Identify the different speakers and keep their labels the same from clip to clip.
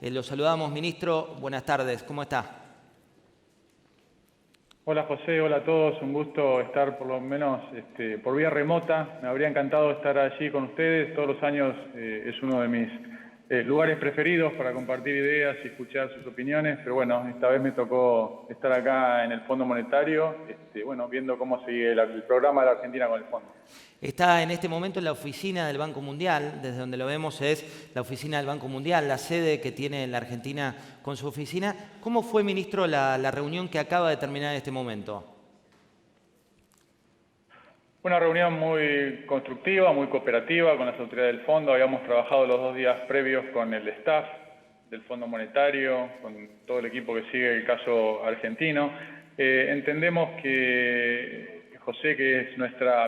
Speaker 1: Lo saludamos, ministro. Buenas tardes. ¿Cómo está?
Speaker 2: Hola José, hola a todos. Un gusto estar por lo menos por vía remota. Me habría encantado estar allí con ustedes. Todos los años es uno de mis lugares preferidos para compartir ideas y escuchar sus opiniones. Pero bueno, esta vez me tocó estar acá en el Fondo Monetario, viendo cómo sigue el programa de la Argentina con el Fondo.
Speaker 1: Está en este momento en la oficina del Banco Mundial. Desde donde lo vemos es la oficina del Banco Mundial, la sede que tiene la Argentina con su oficina. ¿Cómo fue, ministro, la reunión que acaba de terminar en este momento?
Speaker 2: Una reunión muy constructiva, muy cooperativa con las autoridades del fondo. Habíamos trabajado los 2 días previos con el staff del Fondo Monetario, con todo el equipo que sigue el caso argentino. Entendemos que, José,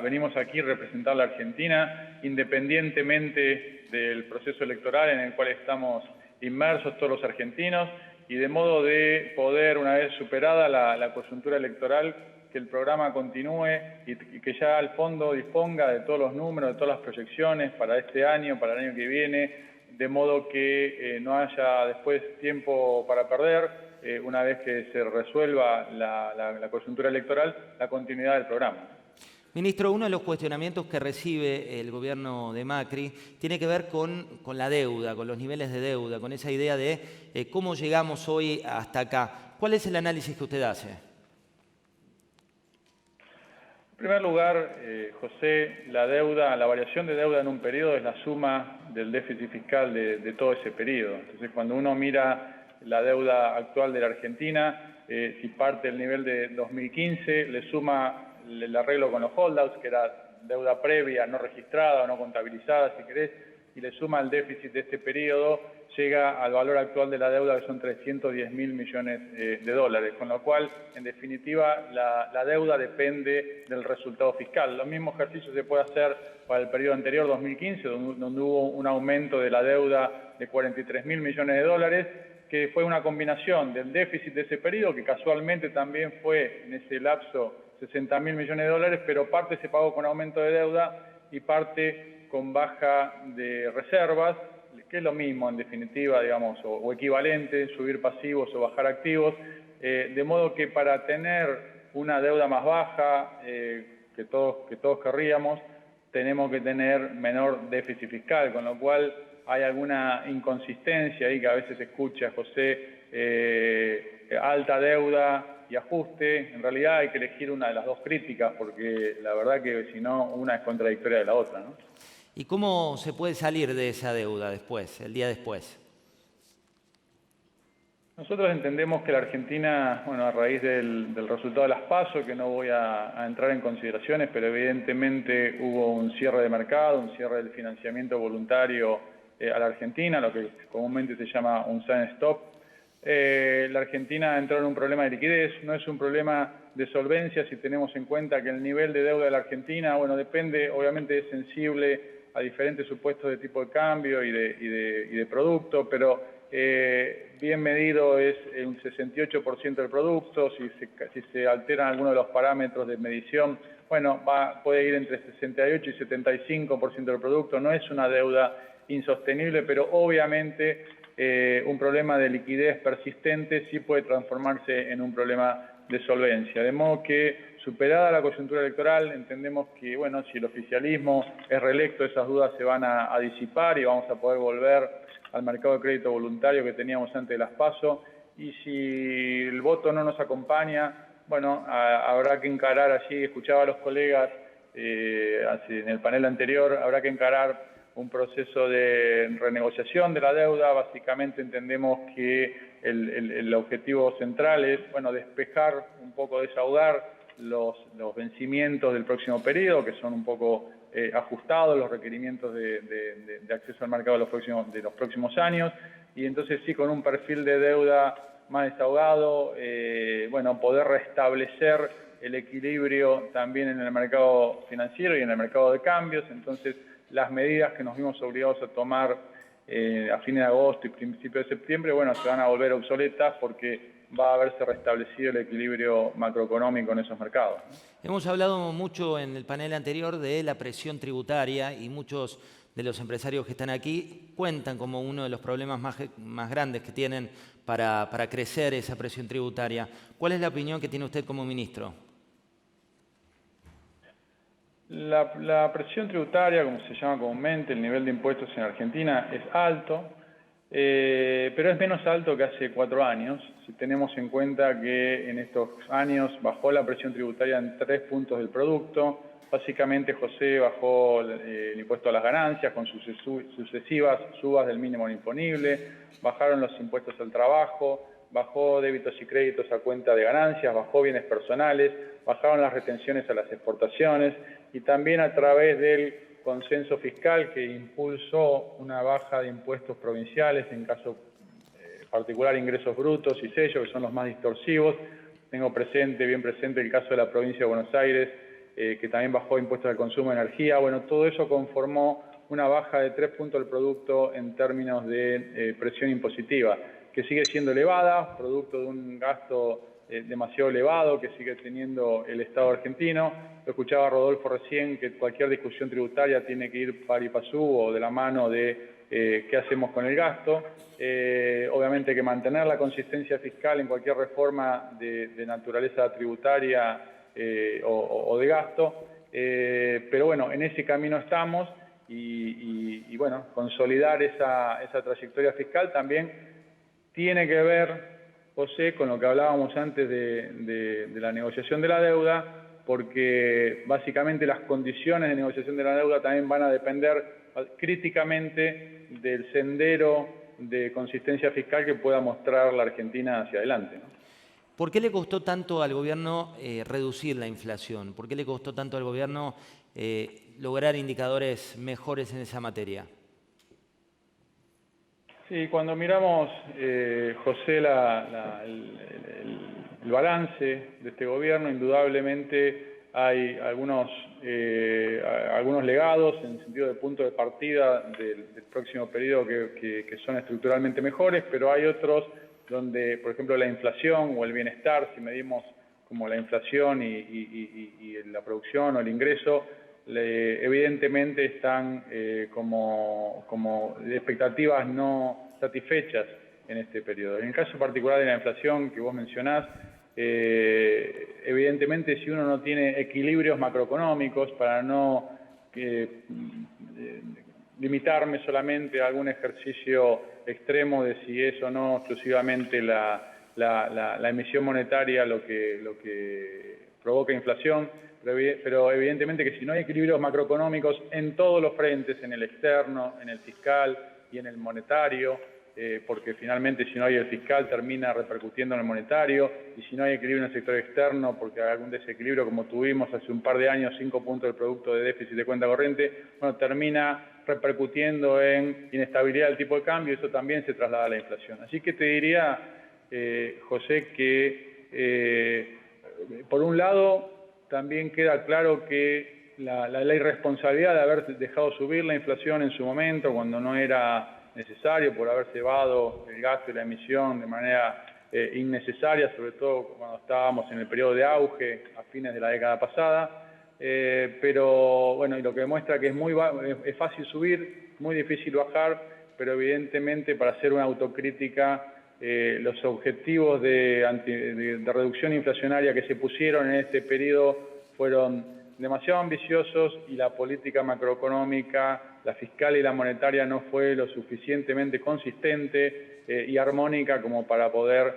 Speaker 2: venimos aquí a representar a la Argentina, independientemente del proceso electoral en el cual estamos inmersos todos los argentinos, y de modo de poder, una vez superada la coyuntura electoral, que el programa continúe y que ya el fondo disponga de todos los números, de todas las proyecciones para este año, para el año que viene, de modo que no haya después tiempo para perder, una vez que se resuelva la coyuntura electoral, la continuidad del programa.
Speaker 1: Ministro, uno de los cuestionamientos que recibe el gobierno de Macri tiene que ver con la deuda, con los niveles de deuda, con esa idea de cómo llegamos hoy hasta acá. ¿Cuál es el análisis que usted hace?
Speaker 2: En primer lugar, José, la variación de deuda en un periodo es la suma del déficit fiscal de todo ese periodo. Entonces, cuando uno mira la deuda actual de la Argentina, si parte del nivel de 2015, le suma el arreglo con los holdouts, que era deuda previa, no registrada o no contabilizada, si querés, y le suma el déficit de este periodo, llega al valor actual de la deuda, que son 310.000 millones de dólares, con lo cual, en definitiva, la deuda depende del resultado fiscal. Lo mismo ejercicio se puede hacer para el periodo anterior, 2015, donde hubo un aumento de la deuda de 43.000 millones de dólares, que fue una combinación del déficit de ese periodo, que casualmente también fue en ese lapso 60.000 millones de dólares, pero parte se pagó con aumento de deuda y parte con baja de reservas, que es lo mismo en definitiva, digamos, o equivalente, subir pasivos o bajar activos, de modo que para tener una deuda más baja, que todos querríamos, tenemos que tener menor déficit fiscal, con lo cual hay alguna inconsistencia ahí que a veces se escucha, José, alta deuda y ajuste. En realidad hay que elegir una de las dos críticas, porque la verdad que si no, una es contradictoria de la otra, ¿no?
Speaker 1: ¿Y cómo se puede salir de esa deuda después, el día después?
Speaker 2: Nosotros entendemos que la Argentina, a raíz del resultado de las PASO, que no voy a entrar en consideraciones, pero evidentemente hubo un cierre de mercado, un cierre del financiamiento voluntario a la Argentina, lo que comúnmente se llama un stand stop. La Argentina entró en un problema de liquidez, no es un problema de solvencia si tenemos en cuenta que el nivel de deuda de la Argentina, depende, obviamente es sensible a diferentes supuestos de tipo de cambio y de producto, pero bien medido es un 68% del producto. Si se alteran algunos de los parámetros de medición, puede ir entre 68 y 75% del producto. No es una deuda insostenible, pero obviamente un problema de liquidez persistente sí puede transformarse en un problema de solvencia. De modo que, superada la coyuntura electoral, entendemos que, si el oficialismo es reelecto, esas dudas se van a disipar y vamos a poder volver al mercado de crédito voluntario que teníamos antes de las PASO. Y si el voto no nos acompaña, habrá que encarar allí, escuchaba a los colegas en el panel anterior, habrá que encarar un proceso de renegociación de la deuda. Básicamente entendemos que el objetivo central es despejar un poco, desahogar los vencimientos del próximo periodo, que son un poco ajustados los requerimientos de acceso al mercado de los próximos años, y entonces sí, con un perfil de deuda más desahogado, poder restablecer el equilibrio también en el mercado financiero y en el mercado de cambios. Entonces, las medidas que nos vimos obligados a tomar a fines de agosto y principios de septiembre, se van a volver obsoletas porque va a haberse restablecido el equilibrio macroeconómico en esos mercados, ¿no?
Speaker 1: Hemos hablado mucho en el panel anterior de la presión tributaria y muchos de los empresarios que están aquí cuentan como uno de los problemas más grandes que tienen para crecer esa presión tributaria. ¿Cuál es la opinión que tiene usted como ministro?
Speaker 2: La presión tributaria, como se llama comúnmente, el nivel de impuestos en Argentina es alto, pero es menos alto que hace 4 años. Si tenemos en cuenta que en estos años bajó la presión tributaria en 3 puntos del producto. Básicamente José bajó el impuesto a las ganancias con sucesivas subas del mínimo imponible, bajaron los impuestos al trabajo, bajó débitos y créditos a cuenta de ganancias, bajó bienes personales, bajaron las retenciones a las exportaciones y también a través del consenso fiscal que impulsó una baja de impuestos provinciales, en caso particular ingresos brutos y sellos, que son los más distorsivos. Tengo bien presente el caso de la provincia de Buenos Aires, que también bajó impuestos al consumo de energía. Bueno, todo eso conformó una baja de 3 puntos del producto en términos de presión impositiva, que sigue siendo elevada, producto de un gasto demasiado elevado que sigue teniendo el Estado argentino. Lo escuchaba Rodolfo recién, que cualquier discusión tributaria tiene que ir pari passu o de la mano de qué hacemos con el gasto. Obviamente que mantener la consistencia fiscal en cualquier reforma de naturaleza tributaria o de gasto, pero bueno, en ese camino estamos y bueno, consolidar esa trayectoria fiscal también tiene que ver, José, con lo que hablábamos antes de la negociación de la deuda, porque básicamente las condiciones de negociación de la deuda también van a depender críticamente del sendero de consistencia fiscal que pueda mostrar la Argentina hacia adelante, ¿no?
Speaker 1: ¿Por qué le costó tanto al gobierno reducir la inflación? ¿Por qué le costó tanto al gobierno lograr indicadores mejores en esa materia?
Speaker 2: Sí, cuando miramos, José, el balance de este gobierno, indudablemente hay algunos legados en el sentido de punto de partida del próximo periodo que son estructuralmente mejores, pero hay otros donde, por ejemplo, la inflación o el bienestar, si medimos como la inflación y la producción o el ingreso, evidentemente están como expectativas no satisfechas en este periodo. En el caso particular de la inflación que vos mencionás, evidentemente si uno no tiene equilibrios macroeconómicos, para no limitarme solamente a algún ejercicio extremo de si es o no exclusivamente la emisión monetaria lo que provoca inflación, pero evidentemente que si no hay equilibrios macroeconómicos en todos los frentes, en el externo, en el fiscal y en el monetario, porque finalmente si no hay el fiscal termina repercutiendo en el monetario, y si no hay equilibrio en el sector externo, porque hay algún desequilibrio como tuvimos hace un par de años, 5 puntos del producto de déficit de cuenta corriente, bueno, termina repercutiendo en inestabilidad del tipo de cambio, y eso también se traslada a la inflación. Así que te diría, José, que por un lado también queda claro que la irresponsabilidad de haber dejado subir la inflación en su momento, cuando no era necesario, por haber cebado el gasto y la emisión de manera innecesaria, sobre todo cuando estábamos en el periodo de auge a fines de la década pasada, pero bueno, y lo que demuestra que es fácil subir, muy difícil bajar, pero evidentemente para hacer una autocrítica, los objetivos de reducción inflacionaria que se pusieron en este periodo fueron demasiado ambiciosos y la política macroeconómica, la fiscal y la monetaria no fue lo suficientemente consistente y armónica como para poder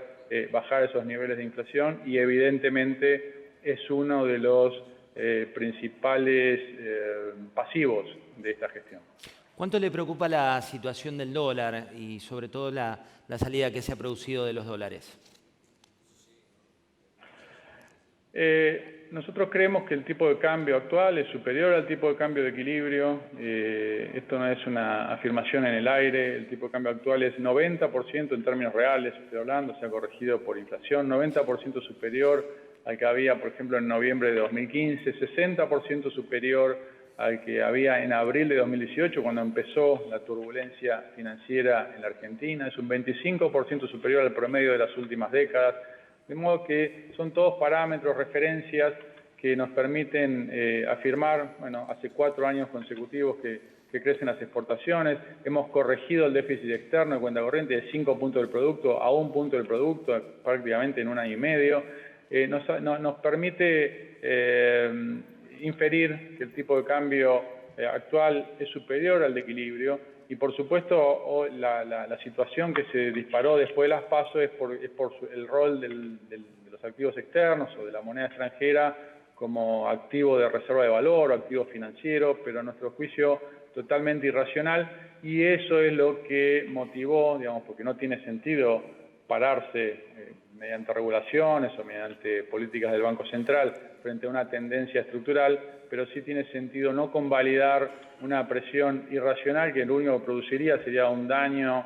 Speaker 2: bajar esos niveles de inflación, y evidentemente es uno de los principales pasivos de esta gestión.
Speaker 1: ¿Cuánto le preocupa la situación del dólar y sobre todo la salida que se ha producido de los dólares?
Speaker 2: Nosotros creemos que el tipo de cambio actual es superior al tipo de cambio de equilibrio. Esto no es una afirmación en el aire. El tipo de cambio actual es 90% en términos reales, estoy hablando, se ha corregido por inflación, 90% superior al que había, por ejemplo, en noviembre de 2015, 60% superior al que había en abril de 2018, cuando empezó la turbulencia financiera en la Argentina. Es un 25% superior al promedio de las últimas décadas. De modo que son todos parámetros, referencias que nos permiten afirmar, bueno, hace 4 años consecutivos que que crecen las exportaciones, hemos corregido el déficit externo de cuenta corriente de 5 puntos del producto a 1 punto del producto prácticamente en un año y medio. Nos permite inferir que el tipo de cambio actual es superior al de equilibrio y, por supuesto, la situación que se disparó después de las PASO es por el rol de los activos externos o de la moneda extranjera como activo de reserva de valor o activo financiero, pero a nuestro juicio totalmente irracional, y eso es lo que motivó, digamos, porque no tiene sentido pararse mediante regulaciones o mediante políticas del Banco Central frente a una tendencia estructural, pero sí tiene sentido no convalidar una presión irracional que lo único que produciría sería un daño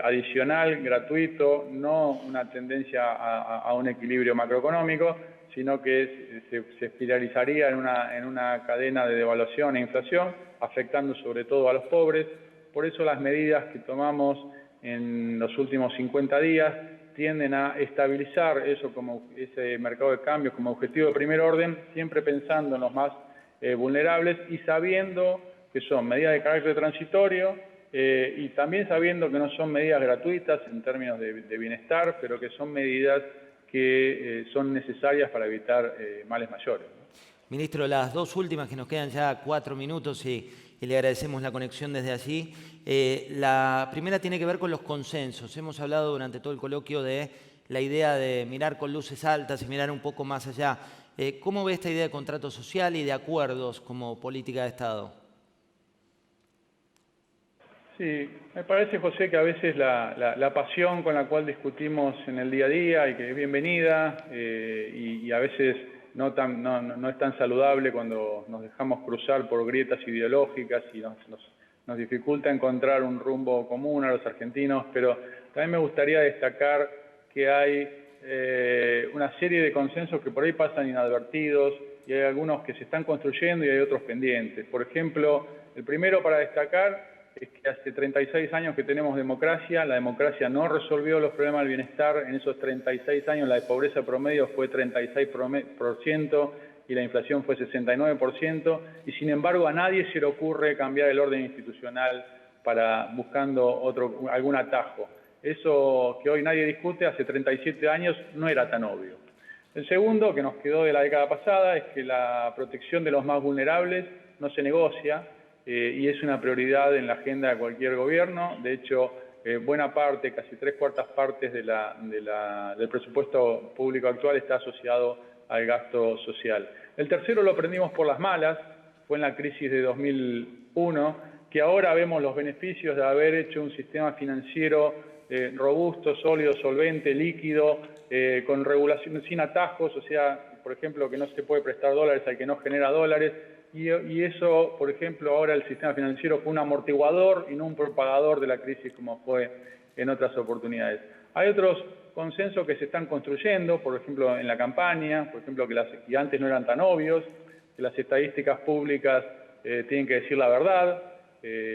Speaker 2: adicional, gratuito, no una tendencia a un equilibrio macroeconómico, sino que se espiralizaría en una cadena de devaluación e inflación, afectando sobre todo a los pobres. Por eso las medidas que tomamos en los últimos 50 días tienden a estabilizar ese mercado de cambios como objetivo de primer orden, siempre pensando en los más vulnerables y sabiendo que son medidas de carácter transitorio y también sabiendo que no son medidas gratuitas en términos de bienestar, pero que son medidas que son necesarias para evitar males mayores.
Speaker 1: Ministro, las dos últimas que nos quedan ya 4 minutos y le agradecemos la conexión desde allí. La primera tiene que ver con los consensos. Hemos hablado durante todo el coloquio de la idea de mirar con luces altas y mirar un poco más allá. ¿Cómo ve esta idea de contrato social y de acuerdos como política de Estado?
Speaker 2: Sí, me parece, José, que a veces la pasión con la cual discutimos en el día a día y que es bienvenida y a veces no es tan saludable cuando nos dejamos cruzar por grietas ideológicas y nos dificulta encontrar un rumbo común a los argentinos, pero también me gustaría destacar que hay una serie de consensos que por ahí pasan inadvertidos y hay algunos que se están construyendo y hay otros pendientes. Por ejemplo, el primero para destacar es que hace 36 años que tenemos democracia, la democracia no resolvió los problemas del bienestar, en esos 36 años la de pobreza promedio fue 36% y la inflación fue 69%, y sin embargo a nadie se le ocurre cambiar el orden institucional buscando algún atajo. Eso que hoy nadie discute, hace 37 años no era tan obvio. El segundo, que nos quedó de la década pasada, es que la protección de los más vulnerables no se negocia, y es una prioridad en la agenda de cualquier gobierno. De hecho, buena parte, casi 3/4 partes del presupuesto público actual está asociado al gasto social. El tercero lo aprendimos por las malas, fue en la crisis de 2001, que ahora vemos los beneficios de haber hecho un sistema financiero robusto, sólido, solvente, líquido, con regulación sin atajos, o sea, por ejemplo, que no se puede prestar dólares al que no genera dólares, y eso, por ejemplo, ahora el sistema financiero fue un amortiguador y no un propagador de la crisis como fue en otras oportunidades. Hay otros consensos que se están construyendo, por ejemplo, en la campaña, por ejemplo, que antes no eran tan obvios, que las estadísticas públicas tienen que decir la verdad.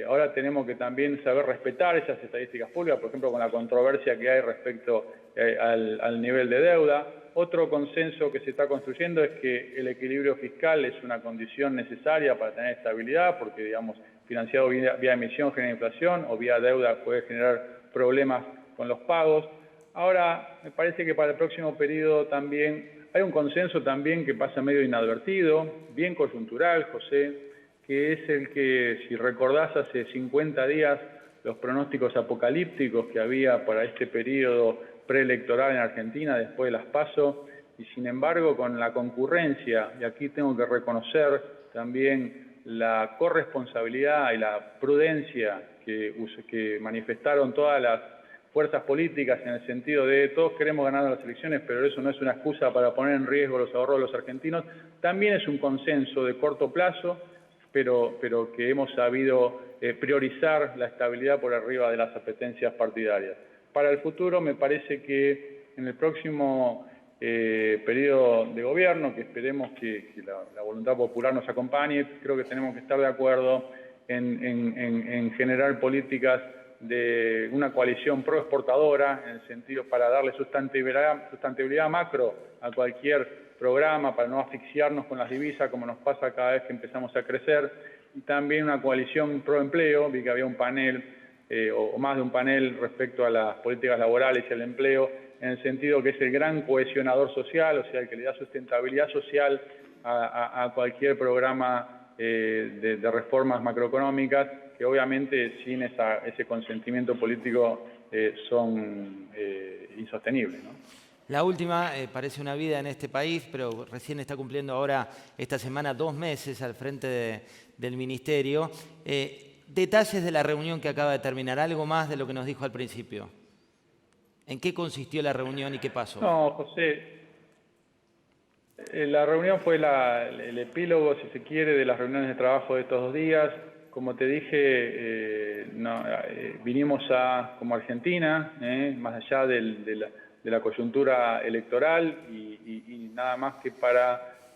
Speaker 2: Ahora tenemos que también saber respetar esas estadísticas públicas, por ejemplo, con la controversia que hay respecto al nivel de deuda. Otro consenso que se está construyendo es que el equilibrio fiscal es una condición necesaria para tener estabilidad, porque, digamos, financiado vía emisión genera inflación o vía deuda puede generar problemas con los pagos. Ahora, me parece que para el próximo periodo también hay un consenso también que pasa medio inadvertido, bien coyuntural, José, que es el que, si recordás, hace 50 días los pronósticos apocalípticos que había para este periodo preelectoral en Argentina después de las PASO, y sin embargo con la concurrencia, y aquí tengo que reconocer también la corresponsabilidad y la prudencia que manifestaron todas las fuerzas políticas en el sentido de todos queremos ganar las elecciones, pero eso no es una excusa para poner en riesgo los ahorros de los argentinos, también es un consenso de corto plazo, pero que hemos sabido priorizar la estabilidad por arriba de las apetencias partidarias. Para el futuro me parece que en el próximo periodo de gobierno, que esperemos que la voluntad popular nos acompañe, creo que tenemos que estar de acuerdo en generar políticas de una coalición proexportadora, en el sentido para darle sustentabilidad macro a cualquier programa, para no asfixiarnos con las divisas como nos pasa cada vez que empezamos a crecer, y también una coalición pro empleo. Vi que había un panel o más de un panel respecto a las políticas laborales y al empleo, en el sentido que es el gran cohesionador social, o sea, el que le da sustentabilidad social a cualquier programa de reformas macroeconómicas, que obviamente sin ese consentimiento político son insostenibles, ¿no?
Speaker 1: La última, parece una vida en este país, pero recién está cumpliendo ahora esta semana 2 meses al frente del Ministerio. Detalles de la reunión que acaba de terminar, algo más de lo que nos dijo al principio. ¿En qué consistió la reunión y qué pasó?
Speaker 2: No, José, la reunión fue el epílogo, si se quiere, de las reuniones de trabajo de estos 2 días. Como te dije, vinimos como Argentina, más allá de la coyuntura electoral y nada más que para,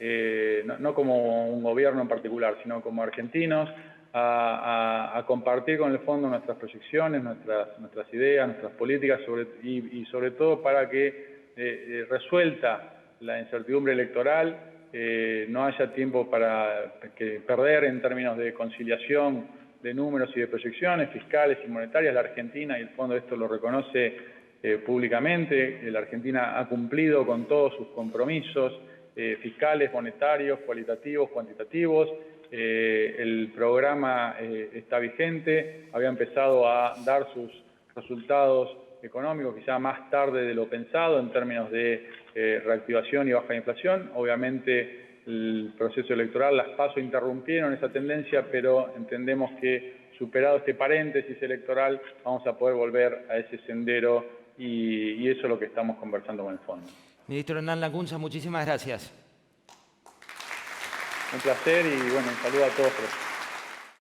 Speaker 2: no como un gobierno en particular, sino como argentinos, a compartir con el fondo nuestras proyecciones, nuestras ideas, nuestras políticas y sobre todo para que resuelta la incertidumbre electoral, no haya tiempo para perder en términos de conciliación de números y de proyecciones fiscales y monetarias. La Argentina, y el fondo esto lo reconoce públicamente, la Argentina ha cumplido con todos sus compromisos fiscales, monetarios, cualitativos, cuantitativos. El programa está vigente, había empezado a dar sus resultados económicos quizá más tarde de lo pensado en términos de reactivación y baja inflación. Obviamente el proceso electoral, las PASO interrumpieron esa tendencia, pero entendemos que superado este paréntesis electoral vamos a poder volver a ese sendero y eso es lo que estamos conversando con el fondo.
Speaker 1: Ministro Hernán Lacunza, muchísimas gracias.
Speaker 2: Un placer y bueno, un saludo a todos.